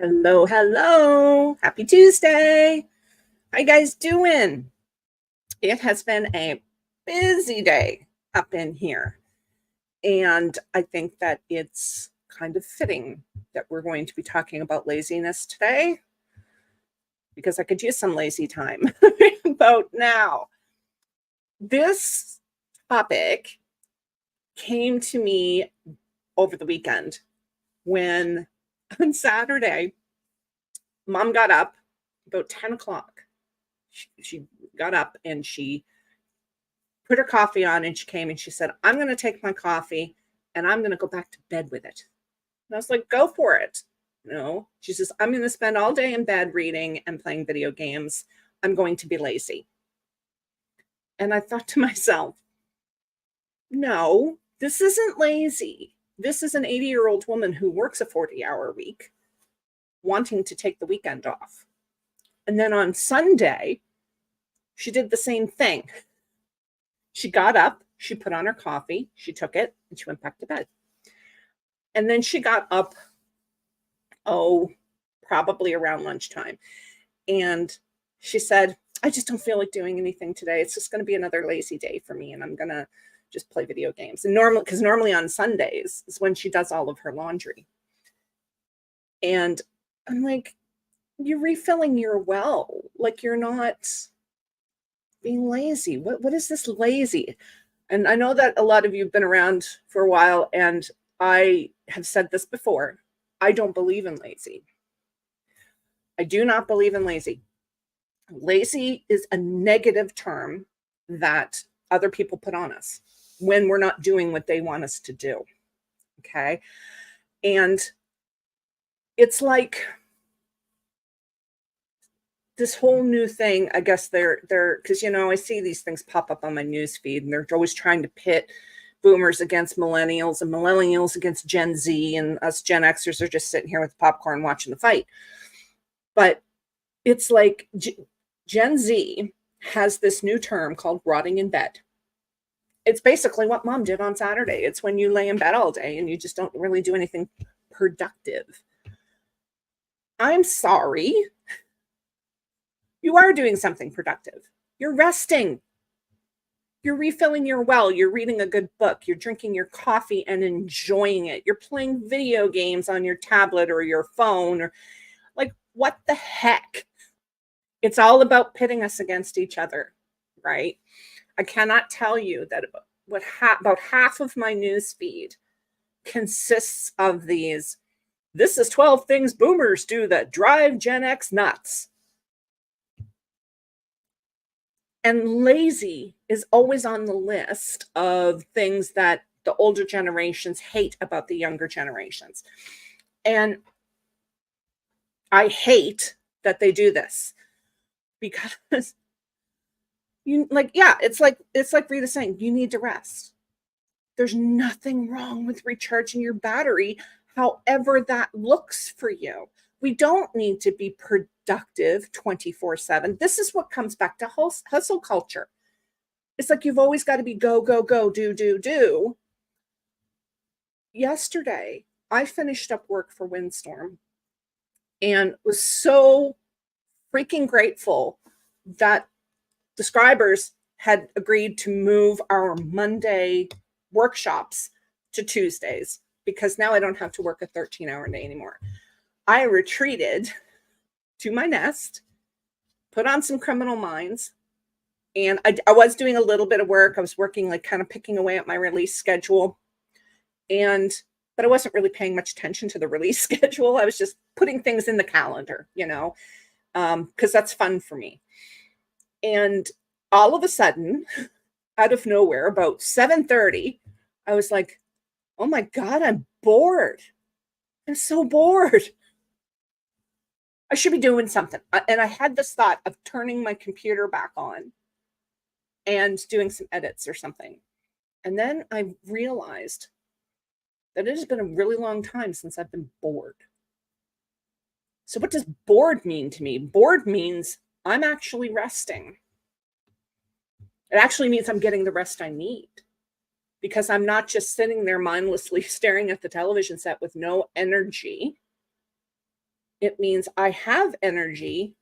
Hello, hello. Happy Tuesday. How you guys doing? It has been a busy day up in here. And I think that it's kind of fitting that we're going to be talking about laziness today because I could use some lazy time about now. This topic came to me over the weekend when on Saturday, mom got up about 10 o'clock. She got up and she put her coffee on and she came and she said, I'm going to take my coffee and I'm going to go back to bed with it. And I was like, go for it. She says, I'm going to spend all day in bed reading and playing video games. I'm going to be lazy. And I thought to myself, no, this isn't lazy. This is an 80-year-old woman who works a 40-hour week wanting to take the weekend off. And then on Sunday, she did the same thing. She got up, she put on her coffee, she took it, and she went back to bed. And then she got up, probably around lunchtime. And she said, I just don't feel like doing anything today. It's just going to be another lazy day for me. And I'm going to just play video games. And normally on Sundays is when she does all of her laundry. And I'm like, you're refilling your well. Like, you're not being lazy. What is this lazy? And I know that a lot of you have been around for a while, and I have said this before. I don't believe in lazy. I do not believe in lazy. Lazy is a negative term that other people put on us when we're not doing what they want us to do. Okay. And it's like this whole new thing. I guess they're because I see these things pop up on my news feed, and they're always trying to pit boomers against millennials and millennials against Gen Z, and us Gen Xers are just sitting here with popcorn watching the fight. But it's like Gen Z has this new term called rotting in bed. It's basically what mom did on Saturday. It's when you lay in bed all day and you just don't really do anything productive. I'm sorry. You are doing something productive. You're resting. You're refilling your well. You're reading a good book. You're drinking your coffee and enjoying it. You're playing video games on your tablet or your phone. Or like, what the heck? It's all about pitting us against each other, right? I cannot tell you that about half of my news feed consists of these. This is 12 things boomers do that drive Gen X nuts. And lazy is always on the list of things that the older generations hate about the younger generations. And I hate that they do this because it's like Rita saying, you need to rest. There's nothing wrong with recharging your battery, however that looks for you. We don't need to be productive 24/7. This is what comes back to hustle culture. It's like you've always got to be go, go, go, do. Yesterday, I finished up work for Windstorm and was so freaking grateful that the scribers had agreed to move our Monday workshops to Tuesdays because now I don't have to work a 13-hour day anymore. I retreated to my nest, put on some Criminal Minds, and I was doing a little bit of work. I was working, like, kind of picking away at my release schedule, but I wasn't really paying much attention to the release schedule. I was just putting things in the calendar, because that's fun for me. And all of a sudden, out of nowhere, about 7:30, I was like, oh my God, I'm bored. I'm so bored. I should be doing something. And I had this thought of turning my computer back on and doing some edits or something. And then I realized that it has been a really long time since I've been bored. So what does bored mean to me? Bored means I'm actually resting. It actually means I'm getting the rest I need because I'm not just sitting there mindlessly staring at the television set with no energy. It means I have energy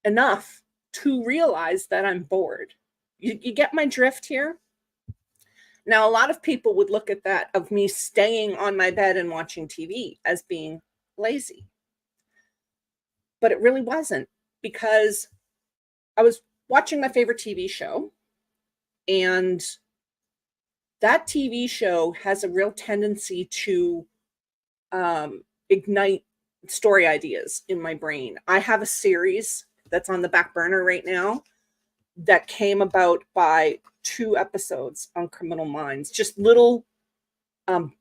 enough to realize that I'm bored. You get my drift here? Now, a lot of people would look at that of me staying on my bed and watching TV as being lazy. But it really wasn't, because I was watching my favorite TV show, and that TV show has a real tendency to ignite story ideas in my brain. I have a series that's on the back burner right now that came about by 2 episodes on Criminal Minds, just little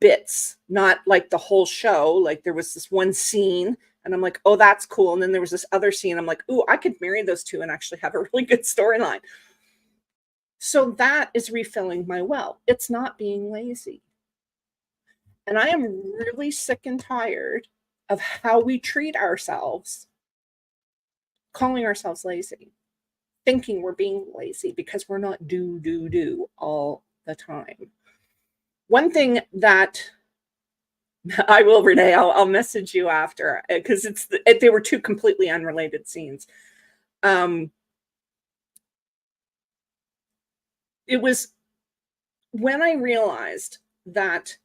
bits, not like the whole show. Like there was this one scene and I'm like, oh, that's cool. And then there was this other scene. I'm like, ooh, I could marry those two and actually have a really good storyline. So that is refilling my well. It's not being lazy. And I am really sick and tired of how we treat ourselves, calling ourselves lazy, thinking we're being lazy because we're not do all the time. One thing that I will, Renee, I'll message you after, because they were 2 completely unrelated scenes. It was when I realized that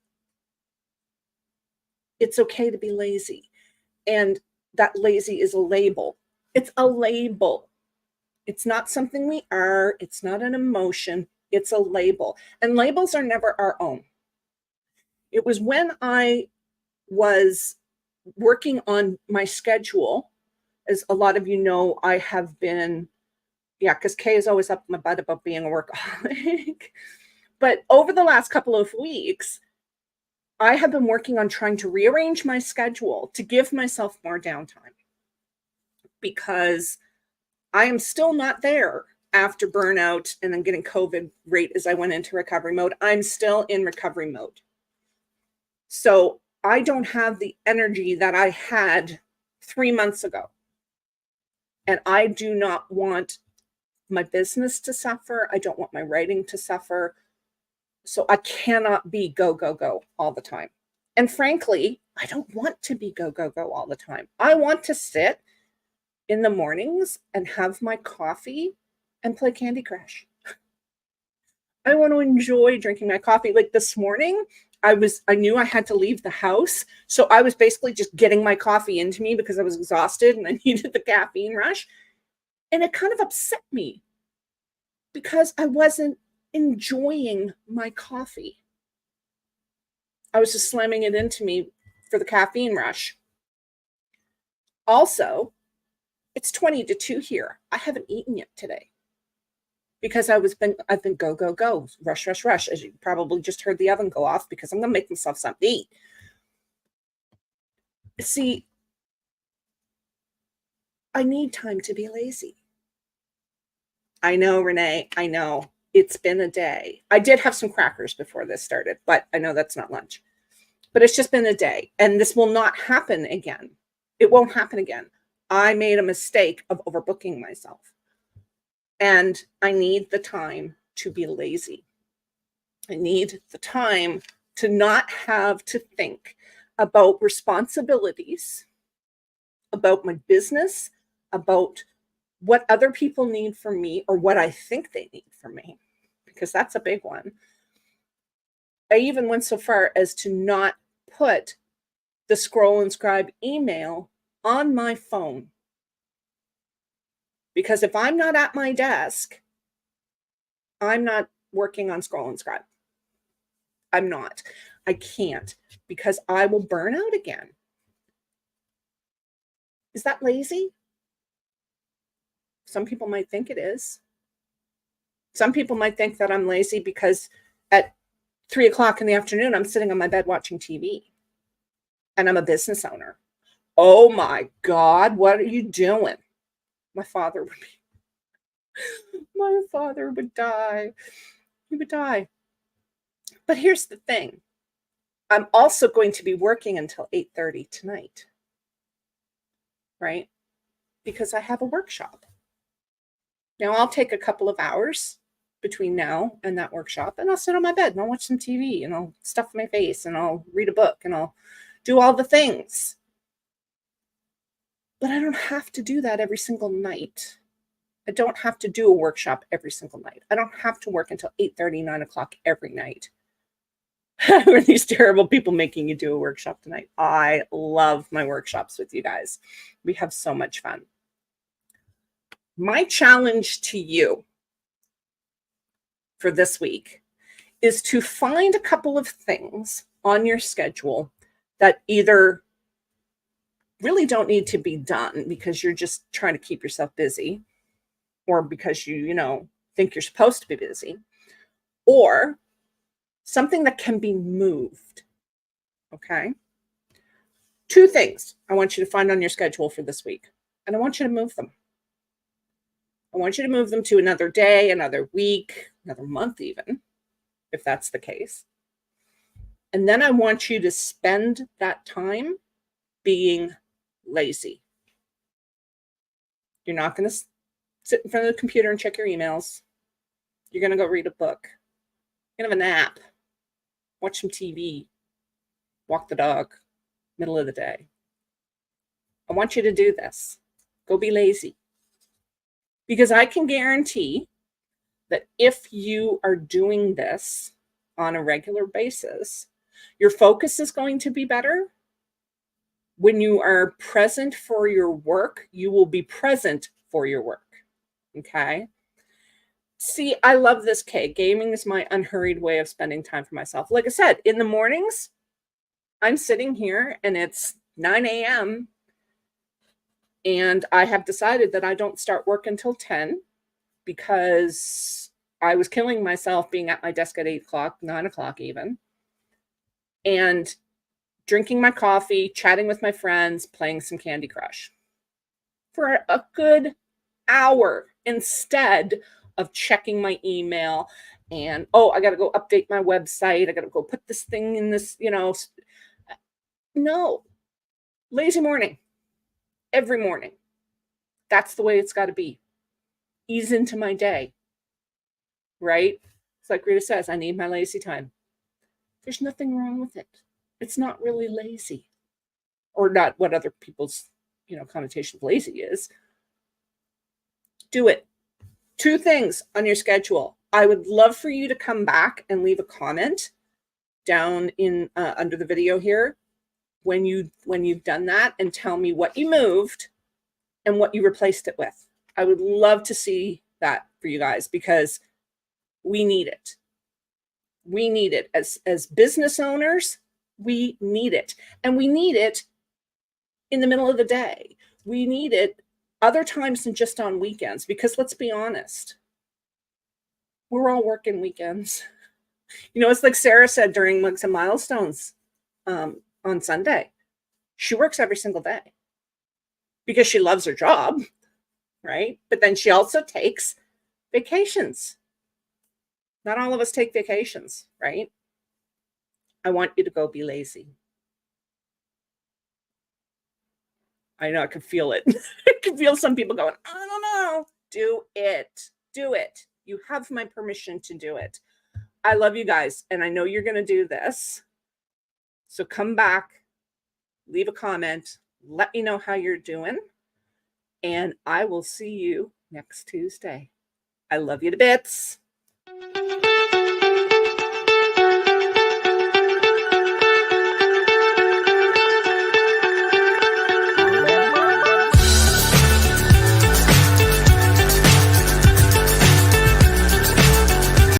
it's okay to be lazy, and that lazy is a label. It's a label. It's not something we are. It's not an emotion. It's a label. And labels are never our own. It was when I was working on my schedule, as a lot of you know, I have been, because Kay is always up my butt about being a workaholic. But over the last couple of weeks, I have been working on trying to rearrange my schedule to give myself more downtime, because I am still not there after burnout and then getting COVID right as I went into recovery mode. I'm still in recovery mode. So I don't have the energy that I had 3 months ago. And I do not want my business to suffer. I don't want my writing to suffer. So I cannot be go, go, go all the time. And frankly, I don't want to be go, go, go all the time. I want to sit in the mornings and have my coffee and play Candy Crush. I want to enjoy drinking my coffee. Like this morning, I knew I had to leave the house. So I was basically just getting my coffee into me because I was exhausted and I needed the caffeine rush. And it kind of upset me because I wasn't enjoying my coffee. I was just slamming it into me for the caffeine rush. Also, it's 20 to 2 here. I haven't eaten yet today because I've been go, go, go, rush, rush, rush. As you probably just heard the oven go off because I'm going to make myself something to eat. See, I need time to be lazy. I know, Renee, I know. It's been a day. I did have some crackers before this started, but I know that's not lunch. But it's just been a day, and this will not happen again. It won't happen again. I made a mistake of overbooking myself. And I need the time to be lazy. I need the time to not have to think about responsibilities, about my business, about what other people need from me or what I think they need from me, because that's a big one. I even went so far as to not put the Scroll and Scribe email on my phone. Because if I'm not at my desk, I'm not working on Scroll and Scribe. I'm not. I can't, because I will burn out again. Is that lazy? Some people might think it is. Some people might think that I'm lazy because at 3 o'clock in the afternoon, I'm sitting on my bed watching TV and I'm a business owner. Oh my God, what are you doing? My father would die. He would die. But here's the thing. I'm also going to be working until 8:30 tonight, right? Because I have a workshop. Now I'll take a couple of hours between now and that workshop, and I'll sit on my bed and I'll watch some TV and I'll stuff my face and I'll read a book and I'll do all the things. But I don't have to do that every single night. I don't have to do a workshop every single night. I don't have to work until 8:30, 9 o'clock every night. Who are these terrible people making you do a workshop tonight? I love my workshops with you guys. We have so much fun. My challenge to you for this week is to find a couple of things on your schedule that either really don't need to be done because you're just trying to keep yourself busy, or because you think you're supposed to be busy, or something that can be moved. Okay? 2 things I want you to find on your schedule for this week, and I want you to move them. I want you to move them to another day, another week, another month even, if that's the case. And then I want you to spend that time being lazy. You're not going to sit in front of the computer and check your emails. You're going to go read a book. You're going to have a nap. Watch some TV. Walk the dog. Middle of the day. I want you to do this. Go be lazy. Because I can guarantee that if you are doing this on a regular basis, your focus is going to be better. When you are present for your work, you will be present for your work. Okay? See, I love this, Kay. Gaming is my unhurried way of spending time for myself. Like I said, in the mornings, I'm sitting here and it's 9 a.m. and I have decided that I don't start work until 10 because I was killing myself being at my desk at 8 o'clock, 9 o'clock even, and drinking my coffee, chatting with my friends, playing some Candy Crush for a good hour instead of checking my email and, I got to go update my website. I got to go put this thing in this, No. Lazy morning. Every morning. That's the way it's got to be. Ease into my day. Right? It's like Rita says, I need my lazy time. There's nothing wrong with it. It's not really lazy. Or not what other people's, connotation of lazy is. Do it. 2 things on your schedule. I would love for you to come back and leave a comment down in under the video here when you've done that, and tell me what you moved and what you replaced it with. I would love to see that for you guys because we need it. We need it as business owners. We need it, and we need it in the middle of the day. We need it other times than just on weekends, because let's be honest, we're all working weekends. It's like Sarah said during Mugs and Milestones on Sunday. She works every single day because she loves her job, right? But then she also takes vacations. Not all of us take vacations, right? I want you to go be lazy. I know, I can feel it. I can feel some people going, I don't know. Do it. Do it. You have my permission to do it. I love you guys, and I know you're going to do this. So come back, leave a comment, let me know how you're doing, and I will see you next Tuesday. I love you to bits.